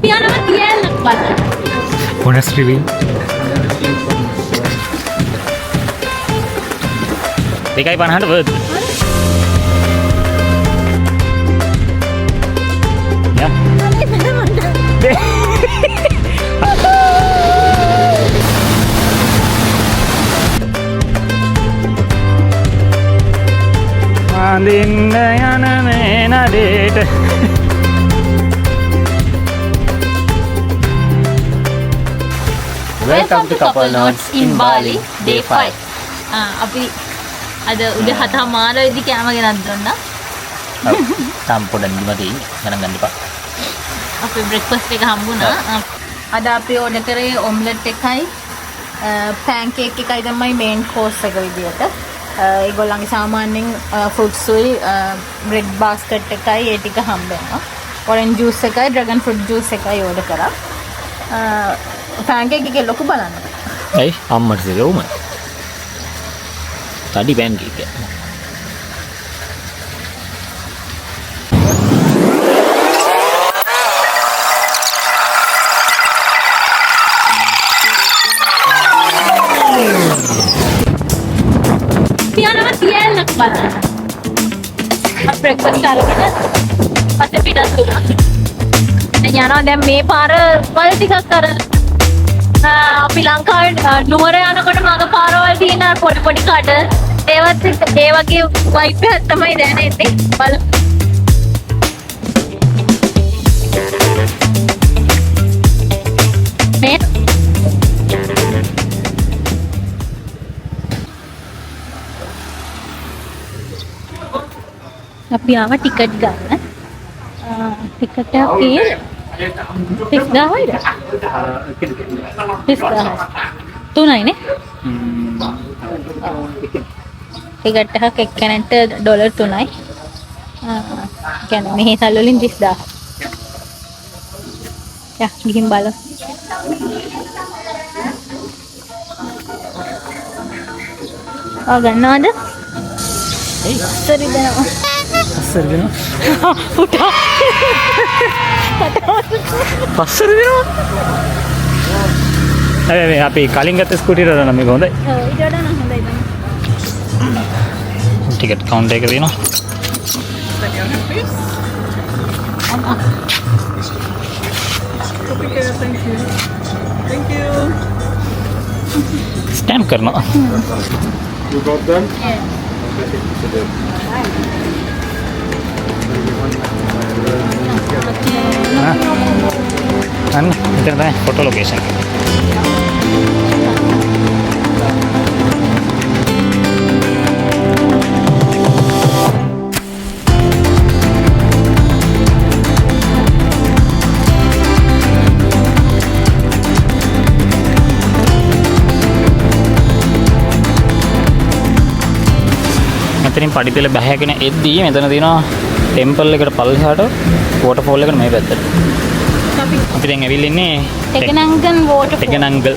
අපි යනවා කියලා බලන්න. Honest review. දෙකයි 50ට worth. යා. අඳින්න යන මේ නඩේට Welcome to Couple Notes in Bali Day 5. අපි අද උදේ 7:00 වෙදි කෑම ගෙනත් දුන්නා. තාම පොඩ්ඩක් නිදිමතයි ගණන් ගන්න එපා. අපේ බ්‍රෙක්ෆාස්ට් එක හම්බුණා. අද අපි ඕඩර් කරේ ඔම්ලට් එකයි පැන්කේක් එකයි තමයි මේන් කෝස් එක විදියට. ඒගොල්ලන්ගේ සාමාන්‍යයෙන් ෆෘට්ස් උයි බ්‍රෙඩ් බාස්කට් එකයි ඒ ටික හම්බෙනවා. ඔරෙන්ජ් ජූස් එකයි ඩ්‍රැගන් ෆෘට් ජූස් එකයි ඕඩර් කරා. පැන්කේක් එකේ ලොකු බලන්න. ඇයි අම්මට දෙවුම තඩි පැන්කේක් එක තියනවා තියන්නක් බලන්න. අප බ්‍රෙක්ෆාස්ට් අරගෙන පස්සේ පිටත් දුන්නා. දැන් යනවා දැන් මේ පාර වල ටිකක් අර අපි ලංකාවේ නුවර යනකොට මග පාරවල් තියෙන පොඩි පොඩි කඩ ඒවත් ඒ වගේ වයිබ් එකක් තමයි දැනෙන්නේ. බලමු. මේ අපි ආව ටිකට් ගන්න. ටිකට් අපි 30,000යිද? 30,000. තුනයිනේ. ටිකට් එකක් එක්කෙනෙක්ට ඩොලර් 3යි. කියන්නේ මෙහි සල්ලි වලින් 30,000. යා ගිහින් බලමු. ගන්නවද? සරි දෙනවා. පස්සර දෙනවා පුටා. පස්සර දෙනවා හැබැයි අපි කලින් ගත්ත ස්කූටියට වඩා නම් මේක හොඳයි. ඊට වඩා නම් හොඳයි තමයි. ටිකට් කවුන්ටර් එක තියෙනවා. ස්ටැම්ප් කරනවා. You got them? අන්න මෙතන තමයි ෆොටෝ ලොකේෂන් එක. මෙතනින් පඩිපෙළ බැහැගෙන එද්දී මෙතන තියෙනවා ටෙම්පල් එකට පල්ලෙහාට වෝටර්ෆෝල් එකට මේ පැත්තට. අපි දැන් ඇවිල්ලා ඉන්නේ ටෙකනංගන් වෝටර්ෆෝල්. ටෙකනංගල්.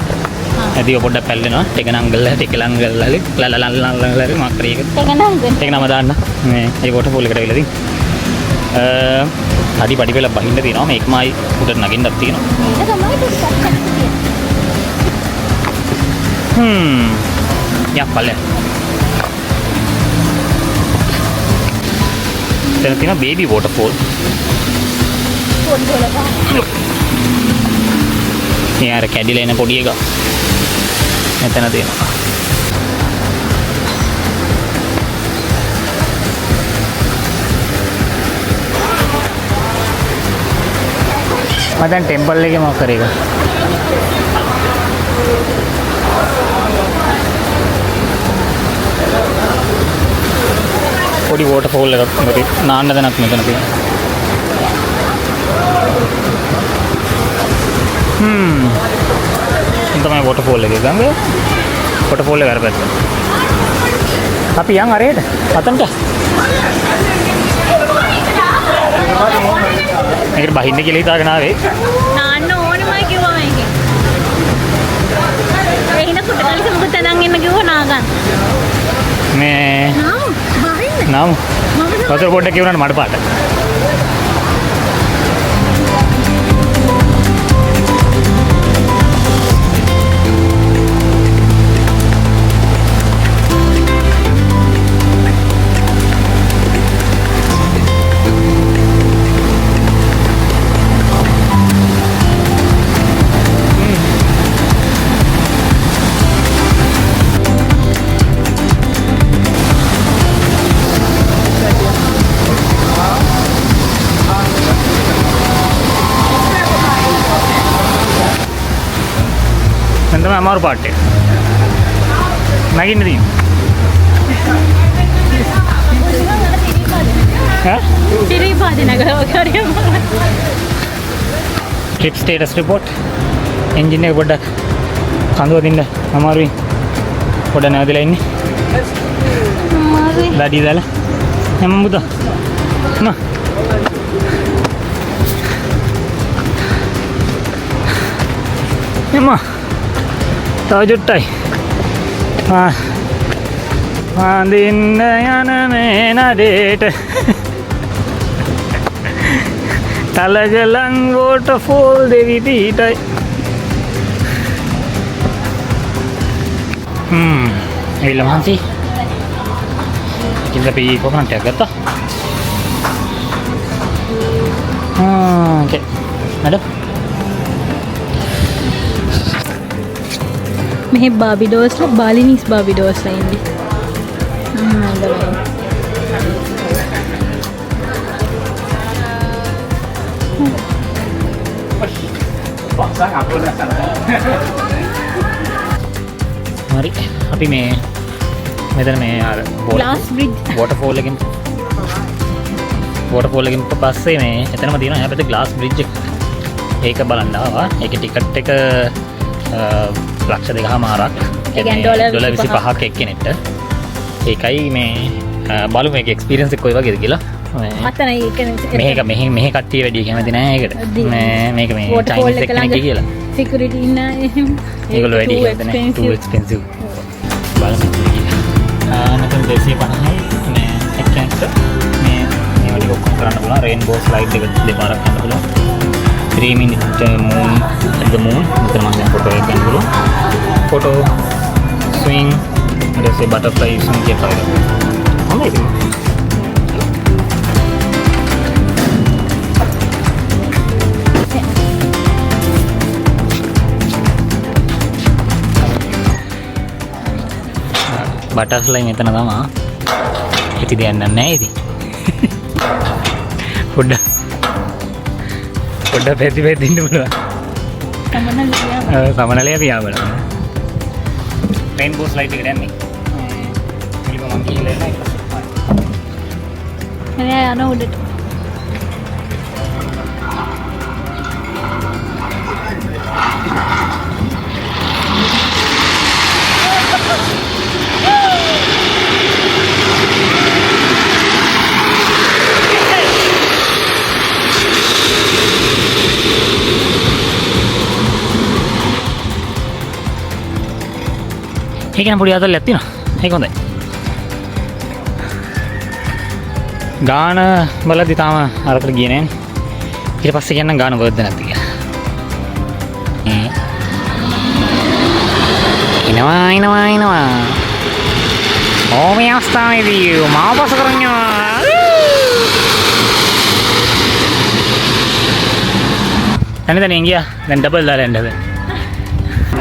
ඇදිව පොඩ්ඩක් පැල්ලෙනවා. ටෙකනංගල් ටෙකලංගල් ලලලලලල මාක්‍රී එක. ටෙකනංගන්. ටෙක නම දාන්න. මේ ඒ වෝටර්ෆෝල් එකට ඇවිල්ලා තියෙන්නේ. පඩිපෙළ බහින්න තියෙනවා. මේකමයි උඩට නගින්නත් තියෙනවා. මේක තමයි ටිකක් තියෙන්නේ. යා පල්ලෙ. එතන තියෙනවා බේබි වෝටර්ෆෝල්. මේ අර කැඩිලා එන පොඩි එක. මෙතන තියෙනවා. මම දැන් ටෙම්පල් එකේ මොකක් කරේ එක. පොඩි වෝටර්ෆෝල් එකක් මෙතන නාන්න දනක් මෙතන තියෙනවා. තමයි වෝටර්ෆෝල් එක ගංග. වෝටර්ෆෝල් එක අර පැත්ත. අපි යන් අරේට අතන්ට. මේකට බහින්න කියලා හිතාගෙන ආවේ. නාන්න ඕනමයි කිව්වා මේකේ. එහෙනම් කුටකලිස මොකද තනන් එන්න කිව්වා නාගන්න. මේ නම් වතුර පොඩ්ඩක් කියවන්න මඩ පාට. තමයි අමාරු පාට් එක. නැගින්න තියෙන්නේ. ඈ? සිරිපාදේ නගව කරියම. Trip status report. එන්ජින් එක පොඩ්ඩක් කඳුව දින්න අමාරුයි. පොඩ්ඩක් නැවතිලා ඉන්නේ. අමාරුයි. දාඩිය දාලා. එම්ම පුතා. නා. එම්ම. තව ජොට්ටයි. වඳින්න යන මේ නඩේට තලගලන් වෝටර්ෆෝල් දෙවි පිහිටයි. ඇවිල්ලා මහන්සි. ඉතින් අපි කොකනට් එකක් ගත්තා. ඕකේ. නඩ. මෙහි බාබිඩෝස්ලා බාලිනිස් බාබිඩෝස්ලා ඉන්නේ. හොඳයි. හරි අපි මේ මෙතන මේ අර ග්ලාස් බ්‍රිජ් වෝටර්ෆෝල් එකකින් පස්සේ මේ එතනම තියෙනවා එහා පැත්තේ ග්ලාස් බ්‍රිජ් එක. ඒක බලන්න ආවා. ඒකේ ටිකට් එක ලක්ෂ 2.5ක්. ඒ කියන්නේ ඩොලර් 25ක් එක්කෙනෙක්ට. ඒකයි මේ බලමු මේකේ එක්ස්පීරියන්ස් එක කොයි වගේද කියලා. මතන ඒක මෙහි කට්ටිය වැඩි කැමති නෑ ඒකට. මේක මේ waterfall චයිනීස් එක එක්කෙනෙක් ළඟ කියලා. සිකියුරිටි ඉන්න ඒගොල්ලෝ වැඩි කැමති නෑ. too expensive. බලමු. මෙතන 250යි මේ එක්කෙනෙක්ට මේ වැඩි ඔක්කොම කරන්න පුළුවන්. රේන්බෝ ස්ලයිඩ් එක දෙපාරක් කරන්න පුළුවන්. 3 minute moon at the moon. මෙතන මම දැන් ෆොටෝ එකක් ගන්න පුළුවන්. ෆොටෝ swing ඊට පස්සේ butterfly swing කියලා එකක්. හොඳයි. බටර්ෆ්ලයි මෙතන තමා. ඉති දෙයක් නැහැ ඉතින්. පොඩ්ඩක් පැති ඉන්න පුළුවන්. සමනලය පියා බලන්න. රේන්බෝ ස්ලයිඩ් එකට යන්නේ. ඉතින් මම ගිහලා එන්න ඊට පස්සේ. එයා යන උඩට. ඒක නම් පොඩි අතල්ලක් තියෙනවා. ඒක හොඳයි. ගාන බලද්දි තාම අරකට ගියේ නෑනේ. ඊට පස්සේ කියන්නම් ගාන වර්ධ නැති කියලා. එනවා. මේ අවස්ථාවේදී මාව පස කරනවා. දැන් ගියා. දැන් ඩබල් දාලා යන්න හදන.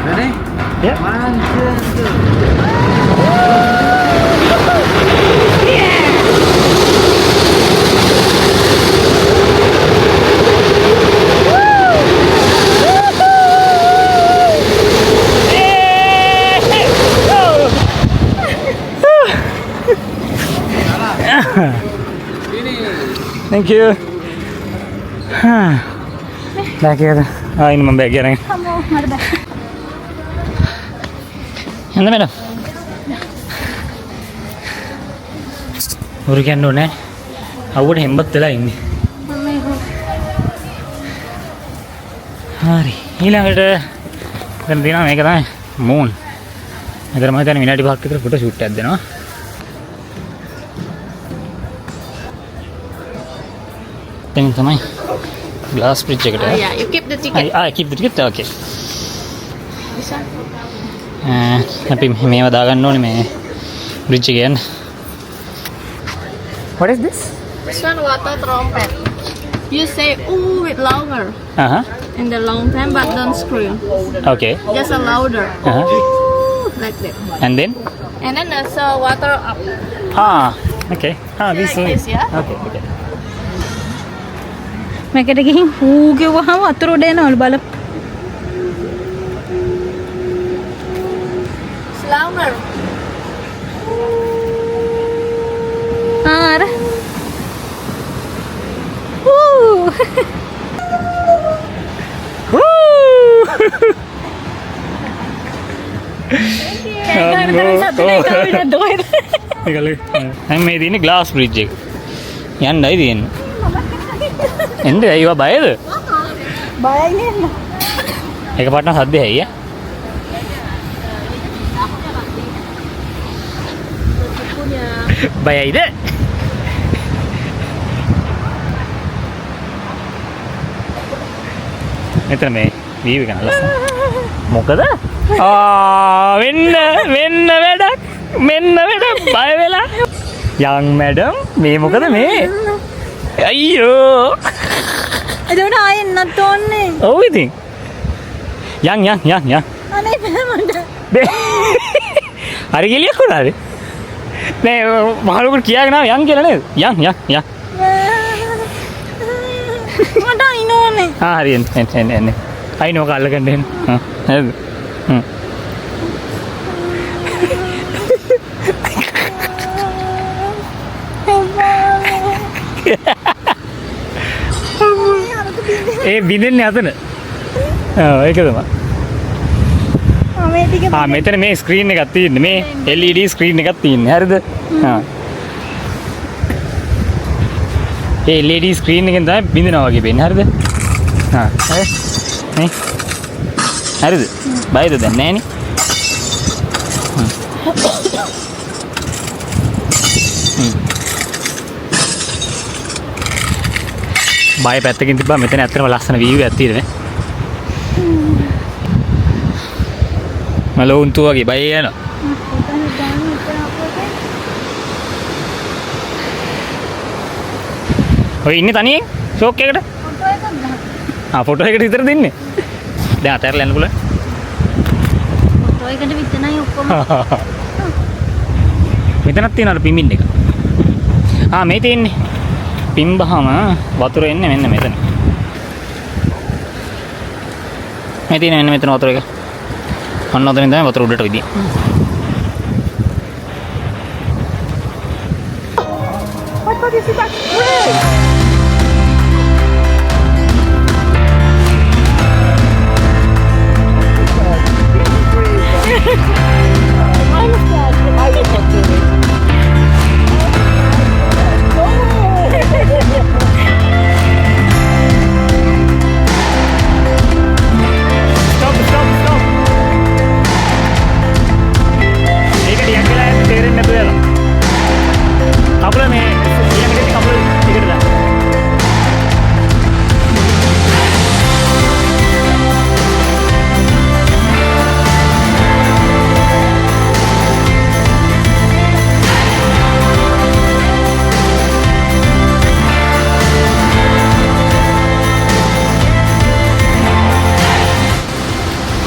Ready? Yeah. 1, 2, 3. Thank you. Back here. Ini mem bag here. Kamu ada bag. എന്താ മേഡം උරිකන්න ඕනේ අවුවට හෙම්බත් වෙලා ඉන්නේ හරි ඊළඟට දැන් දිනවා මේක තමයි මූන් මෙතන මම හිතන්නේ විනාඩි 5ක් විතර ෆොටෝ ෂූට් එකක් දෙනවා දැන් තමයි ග්ලාස් බ්‍රිජ් එකට Yeah, you keep the ticket. I keep the ticket okay This one. අපි මේව දාගන්න ඕනේ මේ බ්‍රිජ් එක යන්න. What is this? This one water trumpet. You say ooh with louder in the long time, but don't scream. Okay. Just a louder. Uh-huh. Ooh, like that. And then? And then there's water up. Okay. This Like way. this, yeah? Okay. මේකට ගිහින් ඌ කිව්වහම අතර උඩ එනවලු බලන්න. ආර දැන් මේ තියෙන්නේ ග්ලාස් බ්‍රිජ් එක. යන්නයි තියෙන්නේ. එන්න ඒවා බයද? බයයි නේද? එකපාරටම සද්ද ඇයි ඈ? බයයිද? මෙතන මේ වීව් එක නලස. මොකද? මෙන්න වැඩක්. බය වෙලා. යන් මැඩම් මේ මොකද මේ? අයියෝ. එතකොට ආයෙ එන්නත් ඕනේ. ඔව් ඉතින්. යන්. අනේ මට. හරි ගිලියක් උනාද? නේ මහලුකට කියාගෙන ආව යන් කියලා නේද? යන්. මට අයිනෝනේ. හරි එන්න. අයිනෝ කල්ලගන්න එන්න. හරිද? ඒ බින්දෙන්නේ අතන. ඒක තමයි. මෙතන මේ ස්ක්‍රීන් එකක් තියෙන්නේ. මේ LED ස්ක්‍රීන් එකක් තියෙන්නේ. හරිද? ඒ LED ස්ක්‍රීන් එකෙන් තමයි බින්දනවා වගේ වෙන්නේ. හරිද? නේ. හරිද? බයද දැන් නෑනේ. බය පැත්තකින් තිබ්බා මෙතන ඇත්තටම ලස්සන වීව් එකක් තියෙනවා. මලෝන්තු වගේ බය යනවා. ඔය ඉන්නේ තනියෙන් ෂෝක් එකකට? ෆොටෝ එකකට විතර දෙන්නේ. දැන් අතහැරලා යන්න පුළුවන්. ෆොටෝ එකට විතරයි ඔක්කොම. මෙතනක් තියෙනවා පිමින් එක. මේ තියෙන්නේ. පිම්බහම වතුර එන්නේ මෙන්න මෙතන. මේ තියෙන මෙන්න මෙතන වතුර එක. අන්න ඔතනින් තමයි වතුර උඩට විදින්නේ. What is it?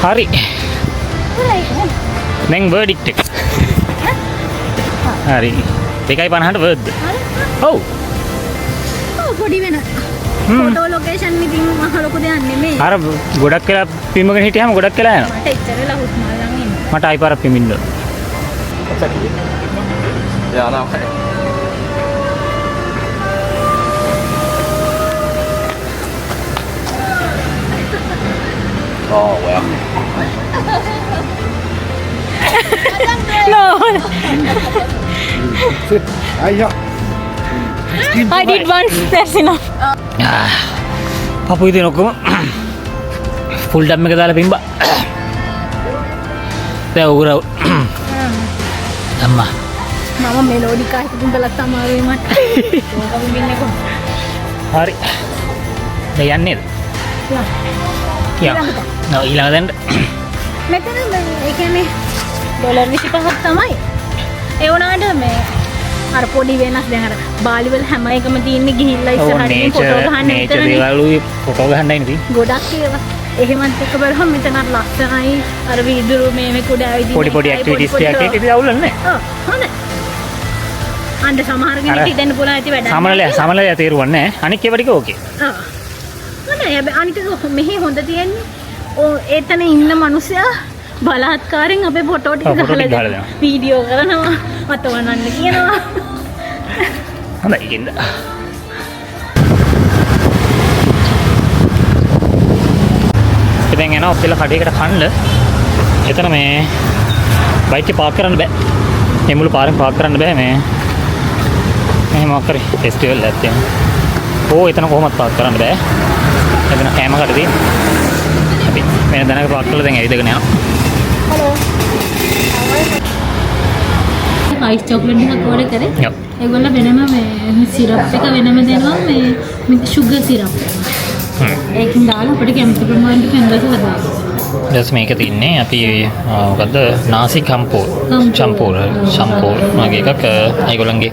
හරි. දැන් වර්ඩික්ට් එක. හරි. 2.50ට වර්ඩ්ද? ඔව්. පොඩි වෙන. ෆොටෝ ලොකේෂන් ඉතින් මහ ලොකු දෙයක් නෙමෙයි. අර ගොඩක් වෙලා පිම්මගෙන හිටියාම ගොඩක් වෙලා යනවා. මට ඉතර වෙලා හුස්ම අරන් ඉන්න. මට ආයි පාරක් පිමින්න. යාලා. Oh well. No. I did once. That's enough. පපු ඉතින් ඔක්කොම ෆුල් ඩම් එක දාලා පිම්බා. දැන් උගරව. අම්මා. මම මෙලෝඩිකා හිටින් බලත් අමාරුයි මට. ඕක විඳින්නේ කොහොමද? හරි. දැන් යන්නේද? ඊළඟ ඊළඟ මෙතන ඒ කියන්නේ ඩොලර් 25ක් තමයි. ඒ වුණාට මේ අර පොඩි වෙනස් දැන් අර බාලි වල හැම එකම තියෙන්නේ ගිහිල්ලා ඉස්සරහින් ෆොටෝ ගහන්න විතරනේ. දේවලුයි ෆොටෝ ගහන්නයි නේ. ගොඩක් ඒවා. එහෙමත් එක බලහම මෙතන අර ලස්සනයි අර වීදුරු මේ කුඩ ඇවිදින පොඩි ඇක්ටිවිටිස් ටිකක් ඒක ඉතින් අවුල් නැහැ. ඔව් හොඳයි. අන්න සමහර කෙනෙක් හිතන්න පුළුවන් ඇති වැඩක්. සමනලයා තේරුවන්නේ නැහැ. අනික ඒවා ටික ඕකේ. ඔව්. හොඳයි. අනික මෙහි හොඳ තියෙන්නේ එතන ඉන්න මිනිස්සයා බලහත්කාරයෙන් අපේ ෆොටෝ ටික ෆොටෝ ටික ගහලා ගහලා දෙනවා. දෙනවා. වීඩියෝ කරනවා. මත වනන්න කියනවා. හොඳයි ඉතින්ද. ඉතින් එනවා ඔප්පිලා කඩේකට කන්න. එතන මේ බයික් එක පාක් කරන්න බෑ. මේ මුළු පාරෙන් පාක් කරන්න බෑ මේ. මෙහෙම මොකක් කරේ ෆෙස්ටිවල් එකක් තියෙනවා. ඕ එතන කොහොමද පාක් කරන්න බෑ. එතන කැමකට තියෙනවා. අපි වෙන දැනක පාක් කරලා දැන් ඇවිදගෙන යනවා. හලෝ. අයිස් චොක්ලට් එකක් ඕඩර් කරේ. යප්. ඒගොල්ලෝ වෙනම මේ සිරප් එක වෙනම දෙනවා මේ ෂුගර් සිරප්. ඒකෙන් දාලා අපිට කැමති ප්‍රමාණයට කැන්වස් හදාගන්න. දැස් මේක තින්නේ අපි මොකද්ද නාසි කම්පෝර් ෂම්පෝර් වගේ එකක් ඒගොල්ලන්ගේ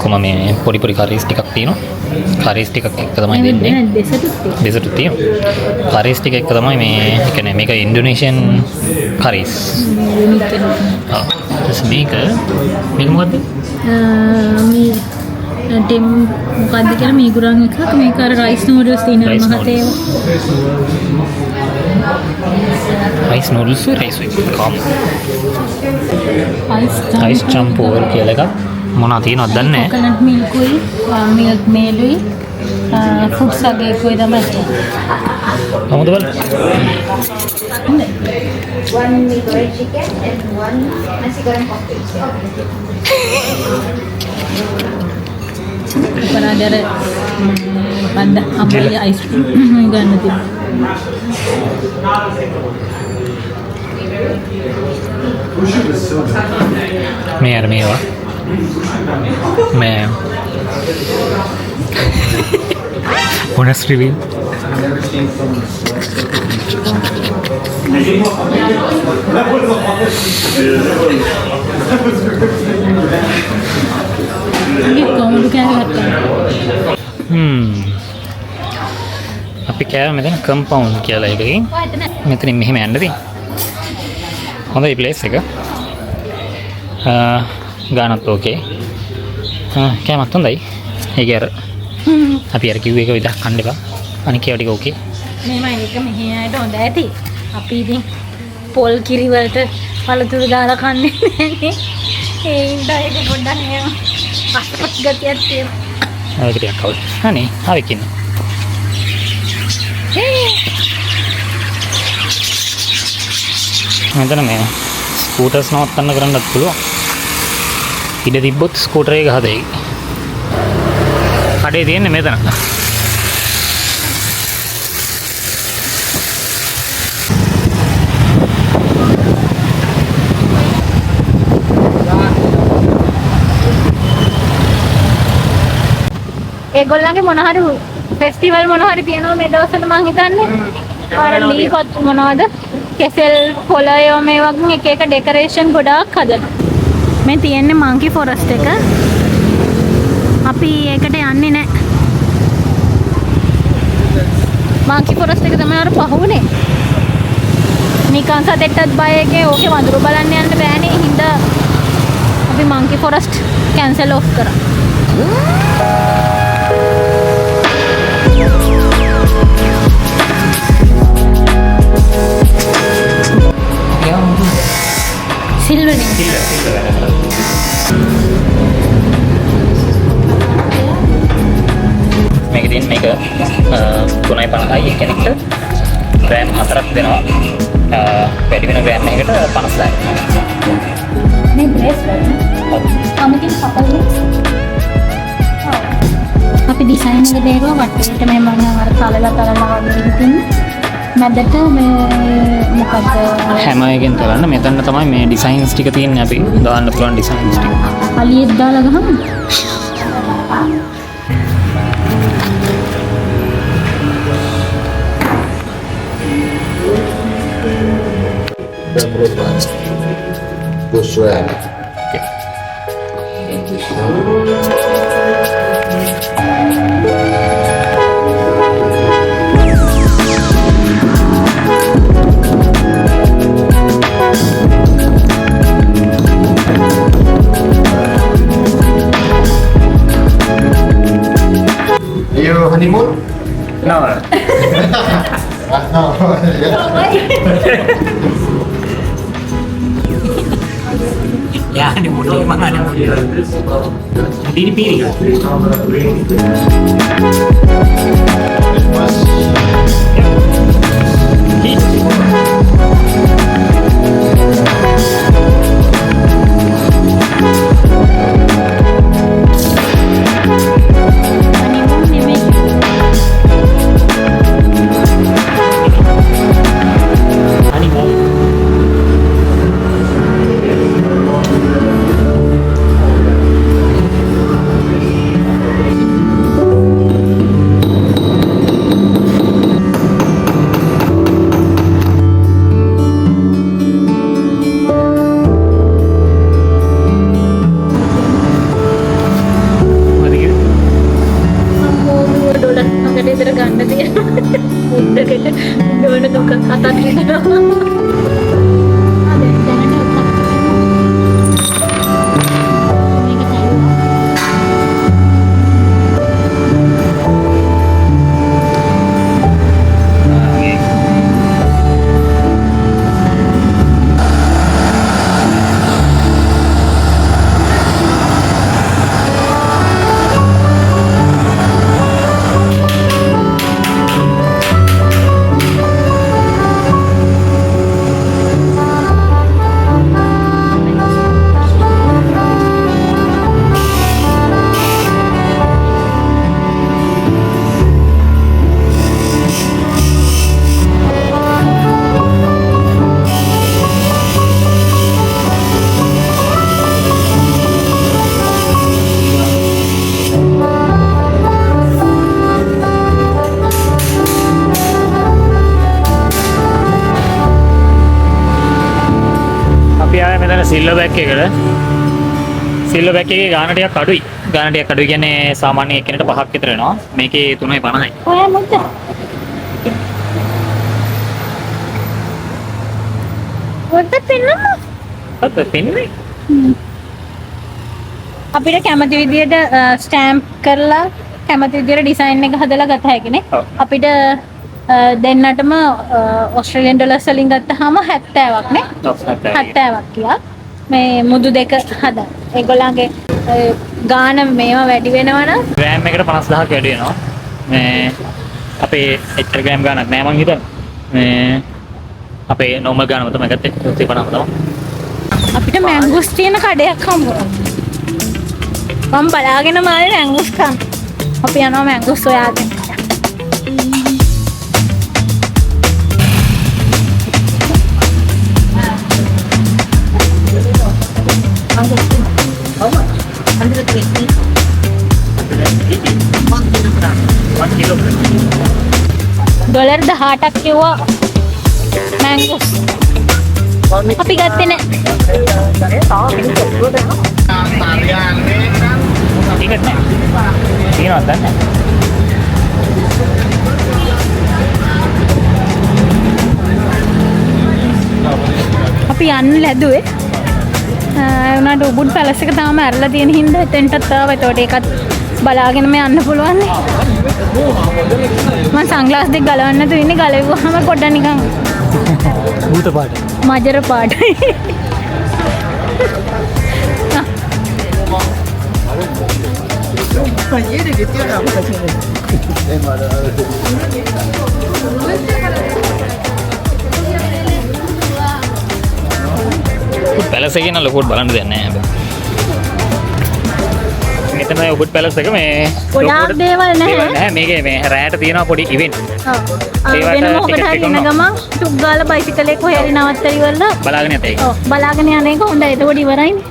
කොහොම මේ පොඩි පොඩි කරීස් ටිකක් තියෙනවා කරීස් ටිකක් එක තමයි දෙන්නේ දෙසට තියෙනවා කරීස් ටික එක තමයි මේ කියන්නේ මේක ඉන්ඩෝනේෂියන් කරීස් මේක මොකද්ද මේ ටෙම් මොකද්ද කියලා මීගුරන් එකක් මේක අර රයිස් නූඩල්ස් තියෙන මහතේ රයිස් නූඩල්ස් රයිස් කොම් අයිස් චම්පෝර් කියලා එකක් මොනවා තියෙනවද දන්නේ නැහැ කොකනට් මිල්කුයි මිල්ක් මේලුයි ෆුඩ් සගේකුයි තමයි කොහොමද බලන්න one meat chicken and one nasi goreng cocktail. පරාදර මොකද්ද අපේ අයිස්ක්‍රීම් ගන්න තියෙනවා මේ අර මේවා මේ honest review කොහොමද කෑගත්තා අපි කෑව මෙතන කම්පවුන්ඩ් කියලා එකකින් මෙතනින් මෙහෙම යන්න තියෙනවා හොඳයි ප්ලේස් එක ගානත් ඕකේ කෑමත් හොඳයි ඒක අර අපි අර කිව්ව එක විතරක් කන්න එපා අනික ඒවා ටික ඕකේ මේමයි එක මෙහෙයට හොඳ ඇති අපි ඉතින් පොල් කිරි වලට පළතුරු දාලා කන්නේ නැන්නේ ඒ ඉඳලා ඒක පොඩ්ඩක් නේම අස්පස් ගතියක් තියෙනවා ඒක ටිකක් කවුද අනේ ආවෙක් ඉන්න මෙතන මේ ස්කූටර්ස් නවත්තන්න කරන්නත් පුළුවන් ඉඩ තිබ්බොත් ස්කූටර් එක හදයි කඩේ තියෙන්නේ මෙතන ඒගොල්ලන්ගේ මොන හරි ෆෙස්ටිවල් මොන හරි තියෙනවා මේ දවස්වල මං හිතන්නේ අර ලීකොත් මොනවද කෙසෙල් පොළය මේ වගේ එක එක ඩෙකරේෂන් ගොඩාක් හදනවා මේ තියෙන්නේ මංකි ෆොරස්ට් එක අපි ඒකට යන්නේ නැහැ මංකි ෆොරස්ට් එක තමයි අර පහුනේ නිකන් සතෙක්ටත් බය එකේ ඕකේ වඳුරු බලන්න යන්න බෑනේ හින්දා අපි මංකි ෆොරස්ට් කැන්සල් ඔෆ් කරා සිල්වර් මේක තියෙන මේක 3.50යි එක්කෙනෙක්ට ග්‍රෑම් 4ක් දෙනවා වැඩි වෙන ග්‍රෑම් එකකට 50යි මේ බ්‍රේස්ලට් අමුතින් කපල් අපි ඩිසයින් එක දෙරුවා වටේට මේ මම අර තලලා වගේ හිටින් මැදට මේ මොකද හැම එකෙන් කරන්න මෙතන තමයි මේ ඩිසයින්ස් ටික තියෙන්නේ අපි දාන්න පුළුවන් ඩිසයින්ස් ටික අලියෙත් දාලා ගහමු Push right. You honeymoon? No. Ya, ini mudah mana nih? Ini piring. Silver bag එකකට සිල්වර් බෑග් එකේ ගාන ටිකක් අඩුයි. ගාන ටිකක් අඩුයි කියන්නේ සාමාන්‍ය එක්කෙනෙක්ට 5ක් විතර වෙනවා. මේකේ 3.50යි. ඔයා මොකද? ඔත පෙන්නන්න. අත පෙන්නේ. අපිට කැමති විදියට ස්ටෑම්ප් කරලා කැමති විදියට ඩිසයින් එක හදලා ගත හැකිනේ. අපිට දෙන්නටම ඔස්ට්‍රේලියන් ඩොලර්ස් වලින් ගත්තාම 70ක් නේ. 70ක් කියලා. මේ මුදු දෙක හදා. ඒගොල්ලන්ගේ ගාන මේවා වැඩි වෙනවනම් ග්‍රෑම් එකට 50000ක් වැඩි වෙනවා. මේ අපේ එච්චර ග්‍රෑම් ගානක් නෑ මං හිතන්නේ. මේ අපේ නෝමල් ගානම තමයි ගත්තේ 350ම තමයි. අපිට මැංගුස් තියෙන කඩයක් හම්බ වුණා. මම බලාගෙන මාළේ මැංගුස් කන්න. අපි යනවා මැංගුස් හොයාගෙන. ඩොලර් 18ක් කිව්වා මැංගුස්. අපි ගත්තේ නෑ. ටිකට් නෑ. තියනවද දන්නේ නෑ. අපි යන්න ලැබුවේ. උනාට උබුඩ් පැලස් එක තාම ඇරලා තියෙන හින්දා එතෙන්ටත් ආවා. ඒතකොට ඒකත් බලාගෙනම යන්න පුළුවන් නේ. මම සන්ග්ලාස් දෙක ගලවන්න නැතුව ඉන්නේ. ගලවුවාම පොඩ්ඩක් නිකන් භූත පාට. මජර පාටයි. පැලස් එකේ නම් ලොකුවට බලන්න දෙයක් නෑ හැබැයි. මෙතන උබුඩ් පැලස් එක මේ ගොඩාක් දේවල් නැහැ. නෑ මේකේ මේ රැයට තියෙනවා පොඩි ඉවෙන්ට්. වෙන මොකද හරි ඉන්න ගමන් ටුක් ගාලා බයිසිකලේ කොහේ හරි නවත්තලා ඉවරලා බලාගෙන යතේ. ඔව් බලාගෙන යන එක හොඳයි. එතකොට ඉවරයිනේ.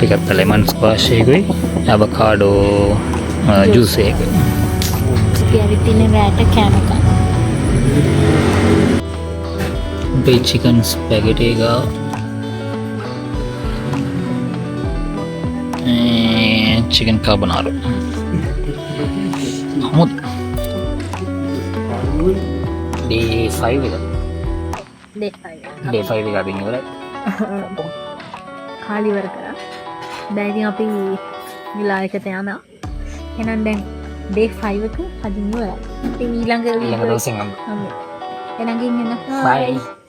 එකක් තමයි ලෙමන් ස්ක්වාෂ් එකකුයි අවකාඩෝ ජූස් එක. අපි ඇවිත් ඉන්නේ රෑට කෑම කන්න. අපේ චිකන් ස්පැගටි එක chicken carbonara. Mahmud. Day 5 එක. Day 5 එක අපි ඉවරයි. කාලි ඉවර කරා. දැන් ඉතින් අපි විලායකට යනවා. එහෙනම් දැන් day 5 එක හදින් ඉවරයි. ඉතින් ඊළඟ ඊළඟ දවසෙන් එහෙනම් ගිහින් එන්න. Bye.